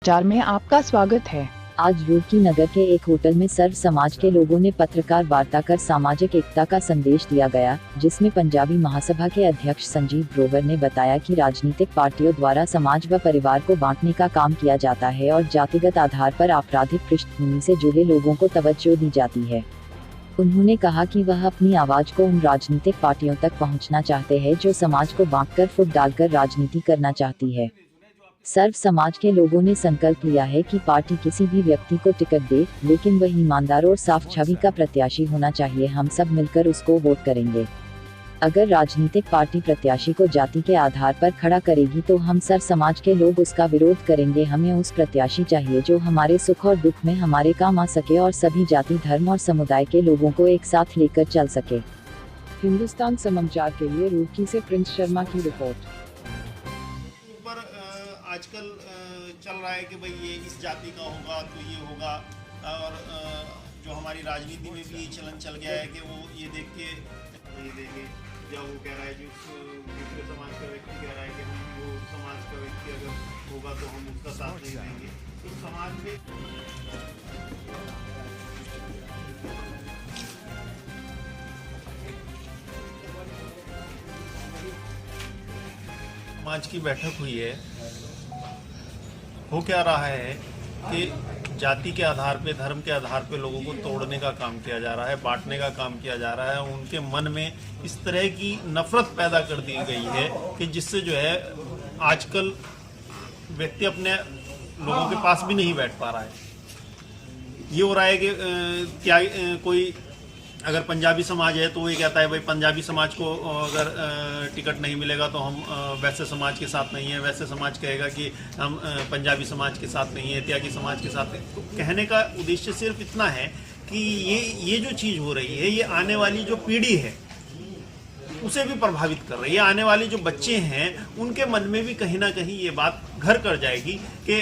चार में आपका स्वागत है। आज रुड़की नगर के एक होटल में सर्व समाज के लोगों ने पत्रकार वार्ता कर सामाजिक एकता का संदेश दिया गया, जिसमें पंजाबी महासभा के अध्यक्ष संजीव ग्रोवर ने बताया कि राजनीतिक पार्टियों द्वारा समाज व परिवार को बांटने का काम किया जाता है और जातिगत आधार पर आपराधिक पृष्ठभूमि से जुड़े लोगों को तवज्जो दी जाती है। उन्होंने कहा कि वह अपनी आवाज को उन राजनीतिक पार्टियों तक पहुंचाना चाहते हैं जो समाज को बांटकर फूट डालकर राजनीति करना चाहती है। सर्व समाज के लोगों ने संकल्प लिया है कि पार्टी किसी भी व्यक्ति को टिकट दे, लेकिन वह ईमानदार और साफ छवि का प्रत्याशी होना चाहिए। हम सब मिलकर उसको वोट करेंगे। अगर राजनीतिक पार्टी प्रत्याशी को जाति के आधार पर खड़ा करेगी तो हम सर्व समाज के लोग उसका विरोध करेंगे। हमें उस प्रत्याशी चाहिए जो हमारे सुख और दुख में हमारे काम आ सके और सभी जाति, धर्म और समुदाय के लोगों को एक साथ लेकर चल सके। हिंदुस्तान समाचार के लिए रुड़की से प्रिंस शर्मा की रिपोर्ट। आजकल चल रहा है कि भाई ये इस जाति का होगा तो ये होगा, और जो हमारी राजनीति में भी चलन चल गया है कि वो ये देख के नहीं देंगे, या वो कह रहा है कि दूसरे समाज का व्यक्ति कह रहा है कि हम वो समाज का व्यक्ति अगर होगा तो हम उसका साथ नहीं देंगे। तो समाज में समाज की बैठक हुई है। हो क्या रहा है कि जाति के आधार पे, धर्म के आधार पे लोगों को तोड़ने का काम किया जा रहा है, बांटने का काम किया जा रहा है। उनके मन में इस तरह की नफरत पैदा कर दी गई है कि जिससे जो है आजकल व्यक्ति अपने लोगों के पास भी नहीं बैठ पा रहा है। ये हो रहा है कि क्या कोई अगर पंजाबी समाज है तो वो ये कहता है भाई पंजाबी समाज को अगर टिकट नहीं मिलेगा तो हम वैसे समाज के साथ नहीं है। वैसे समाज कहेगा कि हम पंजाबी समाज के साथ नहीं है, त्यागी समाज के साथ नहीं। तो कहने का उद्देश्य सिर्फ इतना है कि ये जो चीज़ हो रही है ये आने वाली जो पीढ़ी है उसे भी प्रभावित कर रही है। आने वाले जो बच्चे हैं उनके मन में भी कहीं ना कहीं ये बात घर कर जाएगी कि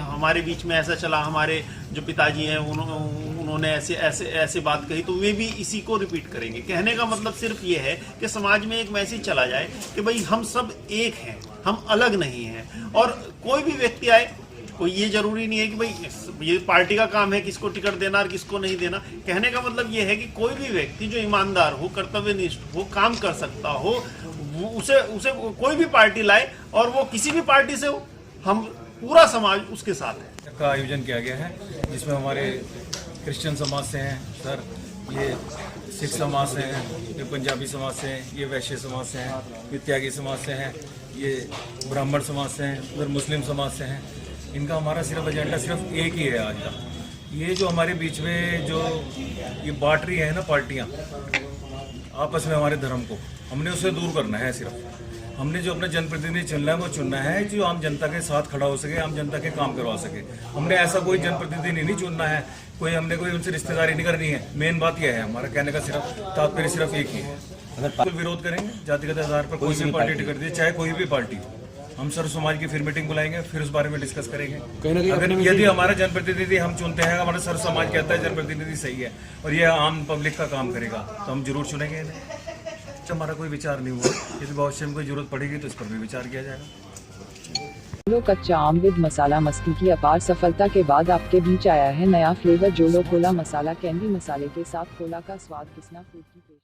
हमारे बीच में ऐसा चला, हमारे जो पिताजी हैं उन्होंने ऐसे बात कही, तो वे भी इसी को रिपीट करेंगे। कहने का मतलब सिर्फ ये है कि समाज में एक मैसेज चला जाए कि भाई हम सब एक हैं, हम अलग नहीं हैं। और कोई भी व्यक्ति आए, कोई ये जरूरी नहीं है कि भाई ये पार्टी का काम है किसको टिकट देना और किसको नहीं देना। कहने का मतलब ये है कि कोई भी व्यक्ति जो ईमानदार हो, कर्तव्यनिष्ठ हो, काम कर सकता हो, उसे कोई भी पार्टी लाए और वो किसी भी पार्टी से हो, हम पूरा समाज उसके साथ है। का आयोजन किया गया है जिसमें हमारे क्रिश्चियन समाज से हैं सर, ये सिख समाज से हैं, ये पंजाबी समाज से हैं, ये वैश्य समाज से हैं, ये त्यागी समाज से हैं, ये ब्राह्मण समाज से हैं, उधर मुस्लिम समाज से हैं। इनका हमारा सिर्फ एजेंडा सिर्फ एक ही है आज का। ये जो हमारे बीच में जो ये बांट रही है ना पार्टियां आपस में हमारे धर्म को, हमने उसे दूर करना है। सिर्फ हमने जो अपना जनप्रतिनिधि चुनना है वो चुनना है जो आम जनता के साथ खड़ा हो सके, आम जनता के काम करवा सके। हमने ऐसा कोई जनप्रतिनिधि नहीं चुनना है, हमने कोई उनसे रिश्तेदारी नहीं करनी है। मेन बात यह है, हमारा कहने का सिर्फ तात्पर्य सिर्फ एक ही है। अगर विरोध करेंगे जातिगत आधार पर कोई भी पार्टी टिकट दे, चाहे कोई भी पार्टी, हम सर्व समाज की फिर मीटिंग बुलाएंगे, फिर उस बारे में डिस्कस करेंगे। अगर यदि हमारा जनप्रतिनिधि हम चुनते हैं, हमारा सर्व समाज कहता है जनप्रतिनिधि सही है और ये आम पब्लिक का काम करेगा, तो हम जरूर चुनेंगे इन्हें। हमारा कोई विचार नहीं हुआ, यदि भविष्य में कोई जरूरत पड़ेगी तो इस पर भी विचार किया जाएगा। जोलो कच्चा आम विद मसाला मस्ती की अपार सफलता के बाद आपके बीच आया है नया फ्लेवर जोलो कोला मसाला। कैंडी मसाले के साथ कोला का स्वाद किसना फूड की पेश।